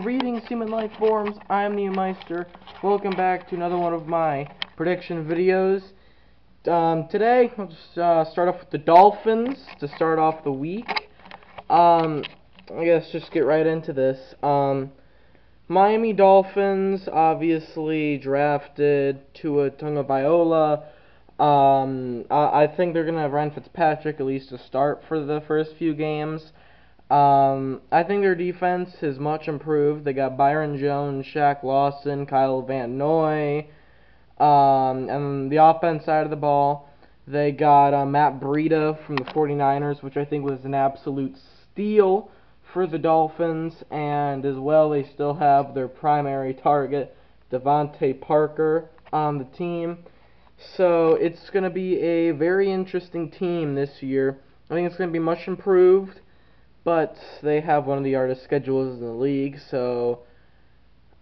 Greetings, human life forms. I'm the Meister. Welcome back to another one of my prediction videos. Today, I'll just start off with the Dolphins to start off the week. I guess just get right into this. Miami Dolphins obviously drafted Tua Tagovailoa. I think they're gonna have Ryan Fitzpatrick at least to start for the first few games. I think their defense is much improved. They got Byron Jones, Shaq Lawson, Kyle Van Noy. And the offense side of the ball, they got Matt Breida from the 49ers, which I think was an absolute steal for the Dolphins. And as well, they still have their primary target, Devontae Parker, on the team. So it's going to be a very interesting team this year. I think it's going to be much improved. But they have one of the hardest schedules in the league, so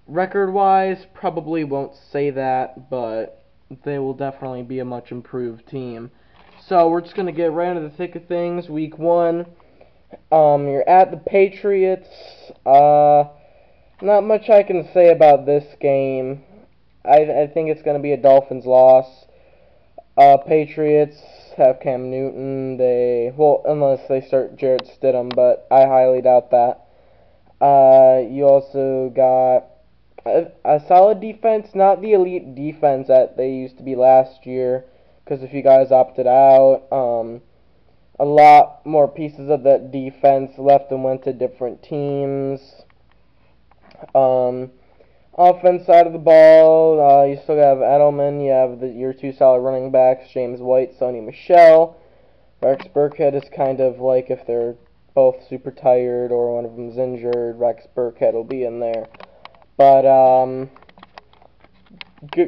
record-wise, probably won't say that, but they will definitely be a much improved team. So we're just going to get right into the thick of things. Week 1, you're at the Patriots. Not much I can say about this game. I think it's going to be a Dolphins loss. Patriots have Cam Newton. Unless they start Jarrett Stidham, but I highly doubt that. You also got a solid defense, not the elite defense that they used to be last year, because if you guys opted out, a lot more pieces of that defense left and went to different teams. Offense side of the ball, you still have Edelman, you have your two solid running backs, James White, Sony Michel. Rex Burkhead is kind of like if they're both super tired or one of them's injured, Rex Burkhead will be in there. But,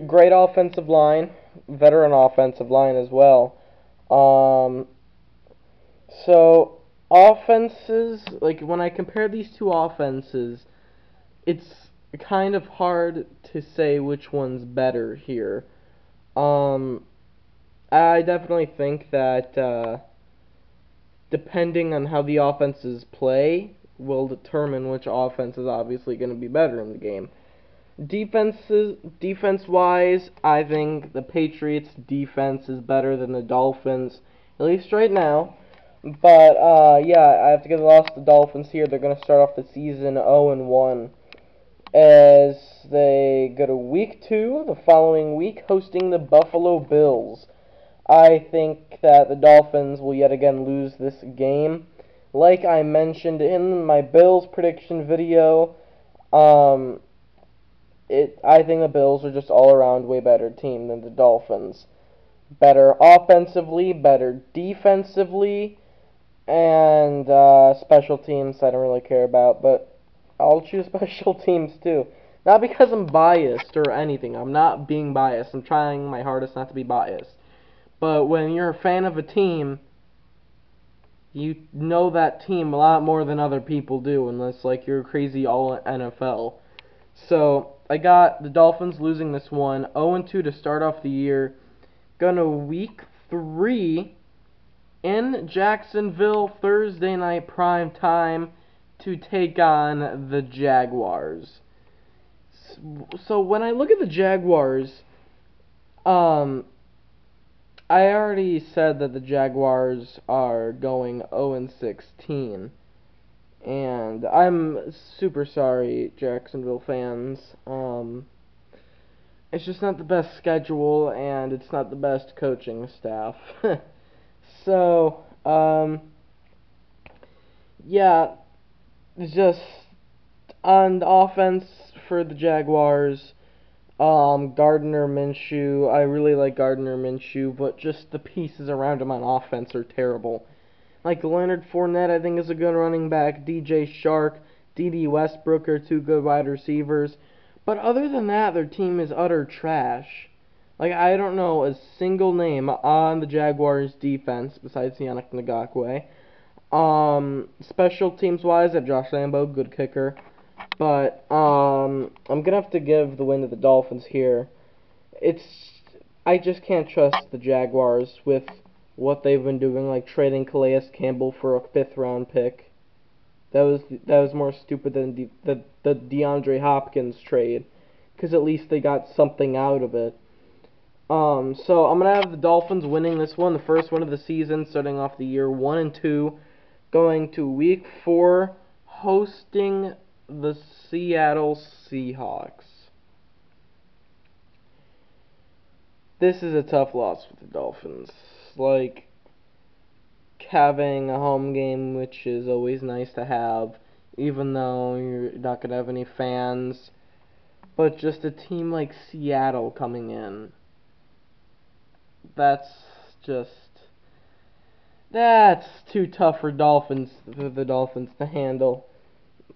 great offensive line, veteran offensive line as well. So, offenses, like when I compare these two offenses, it's kind of hard to say which one's better here. I definitely think that depending on how the offenses play will determine which offense is obviously going to be better in the game. Defense-wise, I think the Patriots' defense is better than the Dolphins, at least right now. But yeah, I have to give the loss to the Dolphins here. They're going to start off the season 0-1. As they go to week 2, the following week, hosting the Buffalo Bills. I think that the Dolphins will yet again lose this game. Like I mentioned in my Bills prediction video, I think the Bills are just all-around way better team than the Dolphins. Better offensively, better defensively, and special teams I don't really care about, but I'll choose special teams too. Not because I'm biased or anything. I'm not being biased. I'm trying my hardest not to be biased. But when you're a fan of a team, you know that team a lot more than other people do, unless like you're crazy all NFL. So I got the Dolphins losing this one, 0-2 to start off the year. Gonna week 3 in Jacksonville, Thursday night prime time, to take on the Jaguars. So when I look at the Jaguars, I already said that the Jaguars are going 0-16, and I'm super sorry, Jacksonville fans. It's just not the best schedule, and it's not the best coaching staff. So, yeah. Just on the offense for the Jaguars, Gardner Minshew, I really like Gardner Minshew, but just the pieces around him on offense are terrible. Like Leonard Fournette, I think is a good running back. DJ Shark, D.D. Westbrook are two good wide receivers. But other than that, their team is utter trash. Like, I don't know a single name on the Jaguars' defense besides Yannick Ngakoue. Special teams wise, I have Josh Lambo, good kicker. But, I'm gonna have to give the win to the Dolphins here. I just can't trust the Jaguars with what they've been doing, like trading Calais Campbell for a 5th round pick. That was more stupid than the DeAndre Hopkins trade, because at least they got something out of it. So I'm gonna have the Dolphins winning this one, the first one of the season, starting off the year 1-2, going to Week 4, hosting the Seattle Seahawks. This is a tough loss for the Dolphins. Like, having a home game, which is always nice to have, even though you're not gonna have any fans, but just a team like Seattle coming in. That's too tough for the Dolphins to handle.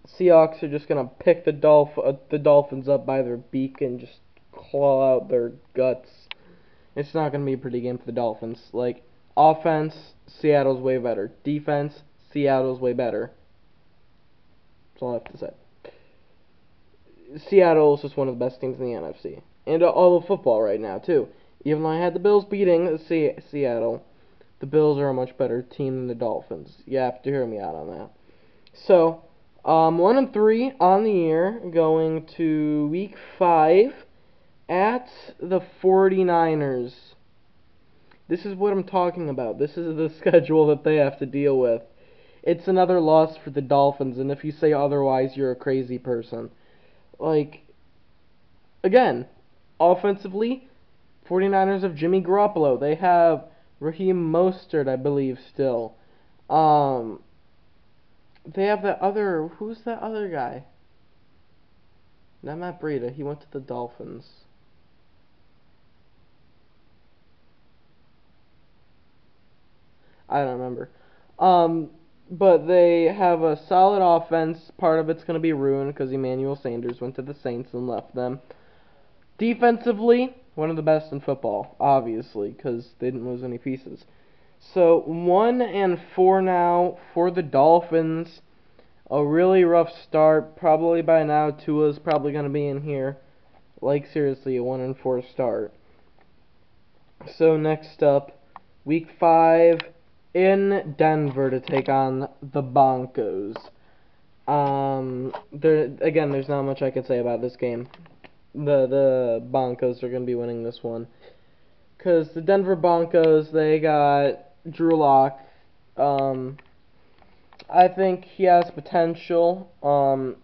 Seahawks are just gonna pick the Dolphins up by their beak and just claw out their guts. It's not gonna be a pretty game for the Dolphins. Like, offense, Seattle's way better. Defense, Seattle's way better. That's all I have to say. Seattle is just one of the best teams in the NFC. And all of football right now, too. Even though I had the Bills beating Seattle, the Bills are a much better team than the Dolphins. You have to hear me out on that. So, 1-3 on the year, going to Week 5 at the 49ers. This is what I'm talking about. This is the schedule that they have to deal with. It's another loss for the Dolphins, and if you say otherwise, you're a crazy person. Like, again, offensively, 49ers have Jimmy Garoppolo. They have Raheem Mostert, I believe, still. They have that other... Who's that other guy? Not Matt Breida. He went to the Dolphins. I don't remember. But they have a solid offense. Part of it's going to be ruined because Emmanuel Sanders went to the Saints and left them. Defensively, one of the best in football, obviously, because they didn't lose any pieces. So, 1-4 now for the Dolphins. A really rough start. Probably by now, Tua's probably going to be in here. Like, seriously, a 1-4 start. So, next up, Week 5 in Denver to take on the Broncos. There's not much I can say about this game. The Broncos are going to be winning this one. Because the Denver Broncos, they got Drew Lock. I think he has potential.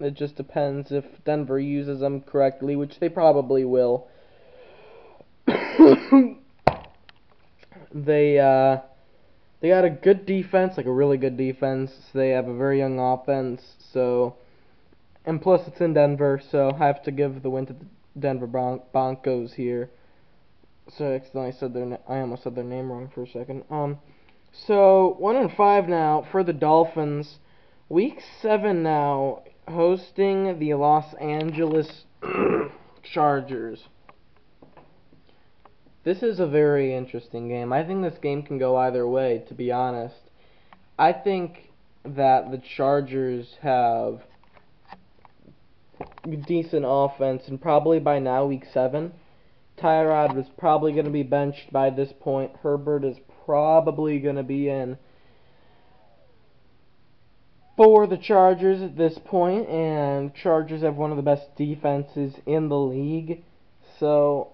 It just depends if Denver uses him correctly, which they probably will. They got a good defense, like a really good defense. They have a very young offense, and plus it's in Denver, so I have to give the win to the Denver Broncos here. So I almost said their name wrong for a second. So 1-5 now for the Dolphins. Week 7 now, hosting the Los Angeles Chargers. This is a very interesting game. I think this game can go either way, to be honest. I think that the Chargers have decent offense, and probably by now, Week 7, Tyrod was probably going to be benched by this point. Herbert is probably going to be in for the Chargers at this point, and Chargers have one of the best defenses in the league. So,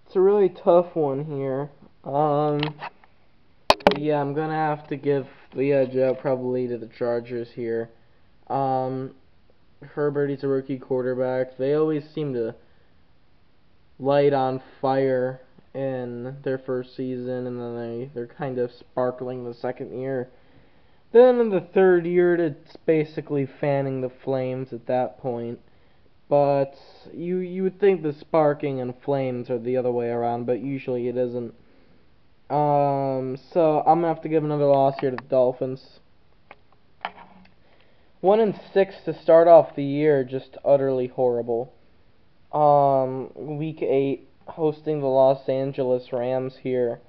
it's a really tough one here. Yeah, I'm gonna have to give the edge out probably to the Chargers here. Herbert, he's a rookie quarterback. They always seem to light on fire in their first season, and then they're kind of sparkling the second year. Then in the third year, it's basically fanning the flames at that point. But you would think the sparking and flames are the other way around, but usually it isn't. So I'm gonna have to give another loss here to the Dolphins. 1-6 to start off the year, just utterly horrible. Week 8, hosting the Los Angeles Rams here.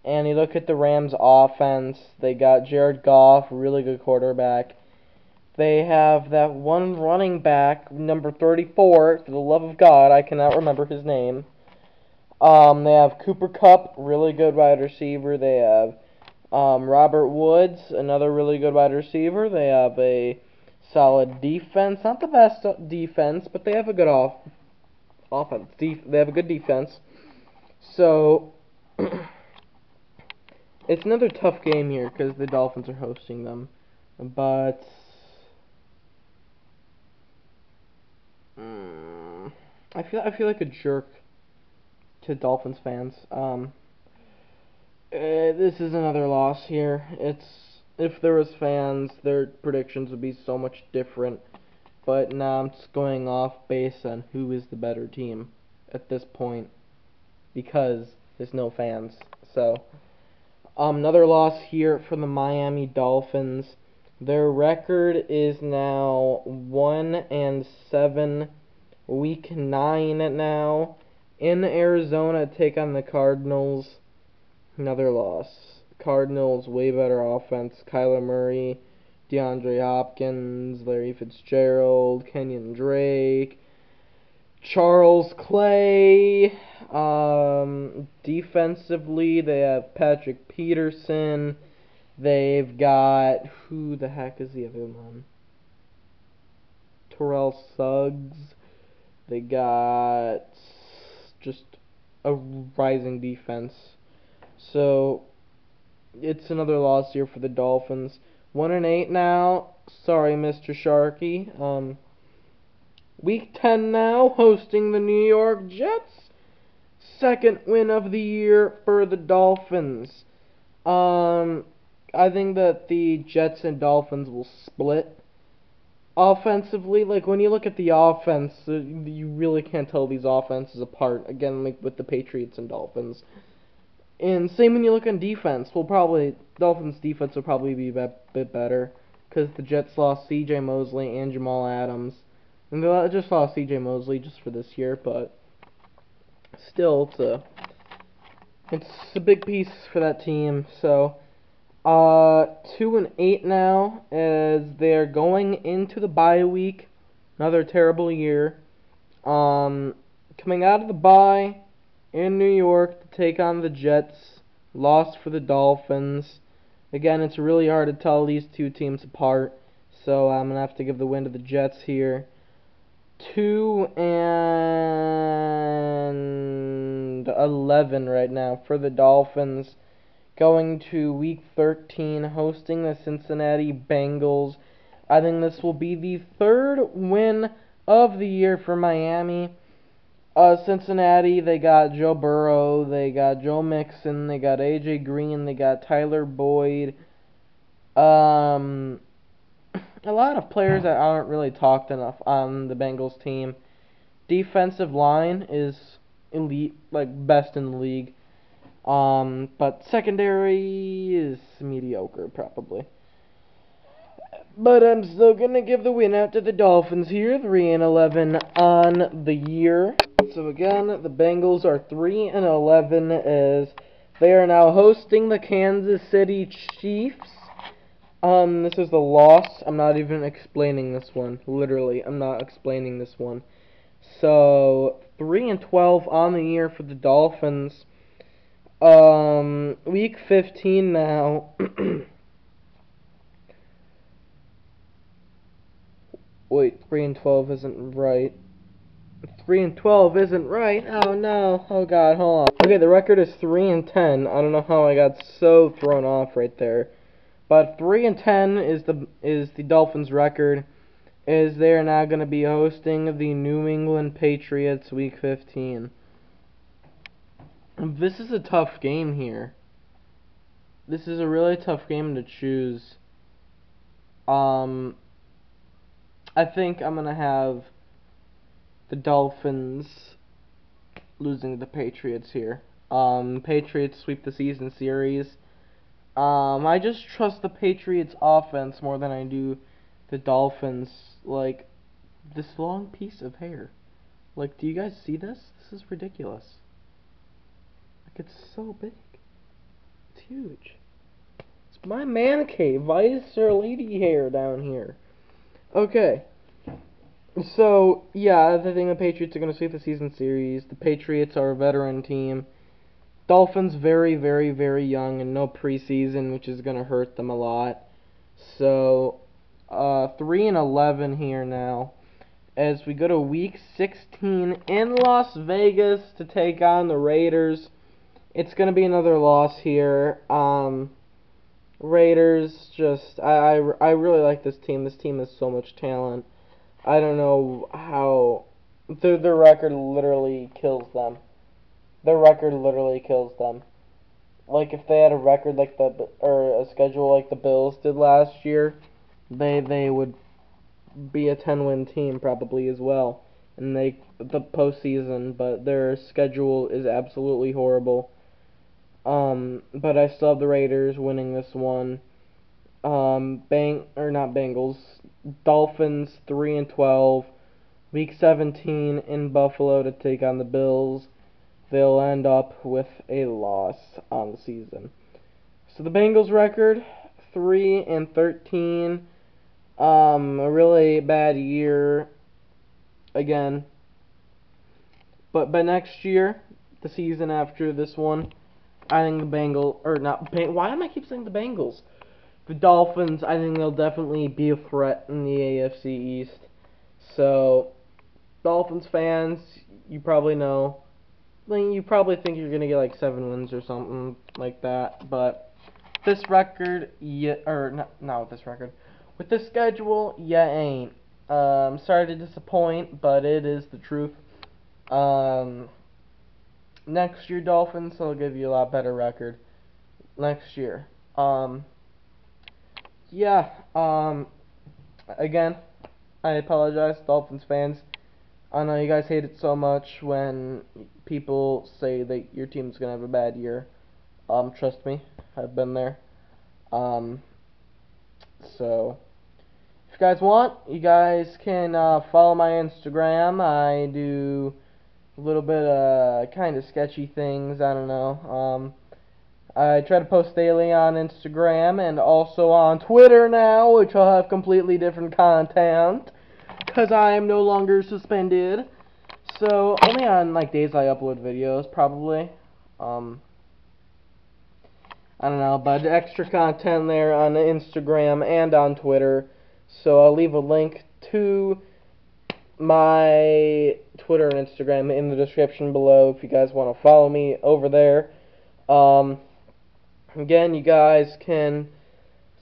And you look at the Rams' offense, they got Jared Goff, really good quarterback. They have that one running back, number 34, for the love of God, I cannot remember his name. They have Cooper Kupp, really good wide receiver. They have Robert Woods, another really good wide receiver. They have a solid defense. Not the best defense, but they have a good offense. They have a good defense. So, it's another tough game here because the Dolphins are hosting them. But I feel like a jerk to Dolphins fans. This is another loss here. If there was fans, their predictions would be so much different. But now I'm just going off based on who is the better team at this point because there's no fans. So another loss here for the Miami Dolphins. Their record is now 1-7, week 9 now. In Arizona, take on the Cardinals. Another loss. Cardinals, way better offense. Kyler Murray, DeAndre Hopkins, Larry Fitzgerald, Kenyon Drake, Charles Clay. Defensively, they have Patrick Peterson. They've got, who the heck is the other one? Terrell Suggs. They got just a rising defense. So, it's another loss here for the Dolphins. 1-8 now. Sorry, Mr. Sharkey. Week 10 now, hosting the New York Jets. Second win of the year for the Dolphins. I think that the Jets and Dolphins will split. Offensively, like when you look at the offense, you really can't tell these offenses apart. Again, like with the Patriots and Dolphins. And same when you look on defense. Dolphins defense will probably be a bit better because the Jets lost C.J. Mosley and Jamal Adams, and they just lost C.J. Mosley just for this year, but still, it's a big piece for that team. So 2-8 now as they're going into the bye week. Another terrible year. Coming out of the bye in New York to take on the Jets. Lost for the Dolphins. Again, it's really hard to tell these two teams apart, so I'm going to have to give the win to the Jets here. 2-11 right now for the Dolphins. Going to week 13, hosting the Cincinnati Bengals. I think this will be the third win of the year for Miami. Cincinnati, they got Joe Burrow, they got Joe Mixon, they got A.J. Green, they got Tyler Boyd. A lot of players that aren't really talked enough on the Bengals team. Defensive line is elite, like best in the league. But secondary is mediocre, probably. But I'm still going to give the win out to the Dolphins here, 3-11 on the year. So again, the Bengals are 3-11 as they are now hosting the Kansas City Chiefs. This is the loss. I'm not even explaining this one. Literally, I'm not explaining this one. So, 3-12 on the year for the Dolphins. Week 15 now. Wait, 3-12 isn't right. 3-12 isn't right. Oh no. Oh god, hold on. Okay, the record is 3-10. I don't know how I got so thrown off right there. But 3-10 is the Dolphins' record. Is they are now going to be hosting the New England Patriots week 15. This is a tough game here. This is a really tough game to choose. I think I'm going to have the Dolphins losing to the Patriots here. Patriots sweep the season series. I just trust the Patriots offense more than I do the Dolphins. Like, this long piece of hair. Like, do you guys see this? This is ridiculous. Like, it's so big. It's huge. It's my man cave. Why is there lady hair down here? Okay. So, yeah, I think the Patriots are going to sweep the season series. The Patriots are a veteran team. Dolphins very, very, very young and no preseason, which is going to hurt them a lot. So, 3-11 here now, as we go to Week 16 in Las Vegas to take on the Raiders. It's going to be another loss here. Raiders, I really like this team. This team has so much talent. I don't know how their record literally kills them. Their record literally kills them. Like if they had a record like or a schedule like the Bills did last year, they would be a 10-win team probably as well, and the postseason. But their schedule is absolutely horrible. But I still have the Raiders winning this one. Not Bengals. Dolphins 3-12. Week 17 in Buffalo to take on the Bills. They'll end up with a loss on the season. So the Bengals record 3-13. A really bad year again. But by next year, the season after this one, I think the why am I keep saying the Bengals? The Dolphins, I think they'll definitely be a threat in the AFC East. So, Dolphins fans, you probably know. You probably think you're going to get like 7 wins or something like that. But this record, not with this record. With this schedule, ain't. Sorry to disappoint, but it is the truth. Next year, Dolphins, they'll give you a lot better record. Next year. Again, I apologize, Dolphins fans. I know you guys hate it so much when people say that your team's gonna have a bad year. Trust me, I've been there. So, if you guys want, you guys can follow my Instagram. I do a little bit of kind of sketchy things, I don't know. I try to post daily on Instagram and also on Twitter now, which will have completely different content, because I am no longer suspended. So, only on, like, days I upload videos, probably. I don't know, but extra content there on Instagram and on Twitter. So, I'll leave a link to my Twitter and Instagram in the description below if you guys want to follow me over there. Again, you guys can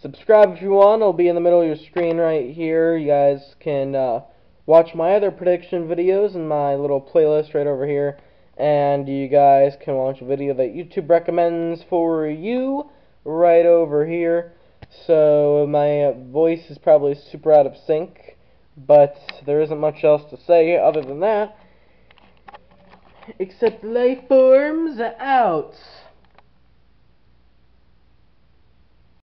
subscribe if you want. It'll be in the middle of your screen right here. You guys can watch my other prediction videos in my little playlist right over here. And you guys can watch a video that YouTube recommends for you right over here. So my voice is probably super out of sync, but there isn't much else to say other than that. Except life forms out.